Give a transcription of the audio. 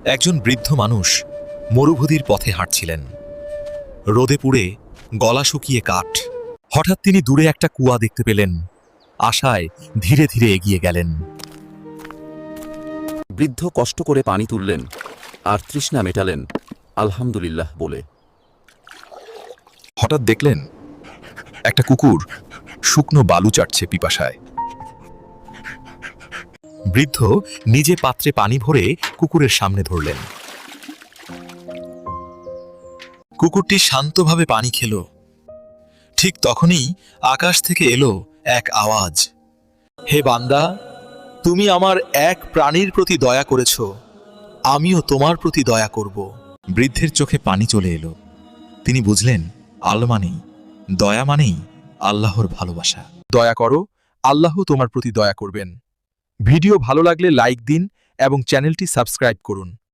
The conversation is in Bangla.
একজন বৃদ্ধ মানুষ মরুভূমির পথে হাঁটছিলেন। রোদে পুড়ে গলা শুকিয়ে কাঠ। হঠাৎ তিনি দূরে একটা কুয়া দেখতে পেলেন। আশায় ধীরে ধীরে এগিয়ে গেলেন। বৃদ্ধ কষ্ট করে পানি তুললেন আর তৃষ্ণা মেটালেন আলহামদুলিল্লাহ বলে। হঠাৎ দেখলেন একটা কুকুর শুকনো বালু চাটছে পিপাসায়। বৃদ্ধ নিজে পাত্রে পানি ভরে কুকুরের সামনে ধরলেন। কুকুরটি শান্তভাবে পানি খেল। ঠিক তখনই আকাশ থেকে এলো এক আওয়াজ, হে বান্দা, তুমি আমার এক প্রাণীর প্রতি দয়া করেছ, আমিও তোমার প্রতি দয়া করব। বৃদ্ধের চোখে পানি চলে এলো। তিনি বুঝলেন আল্লাহ মানেই দয়া, মানেই আল্লাহর ভালোবাসা। দয়া করো, আল্লাহ তোমার প্রতি দয়া করবেন। ভিডিও ভালো লাগলে লাইক দিন এবং চ্যানেলটি সাবস্ক্রাইব করুন।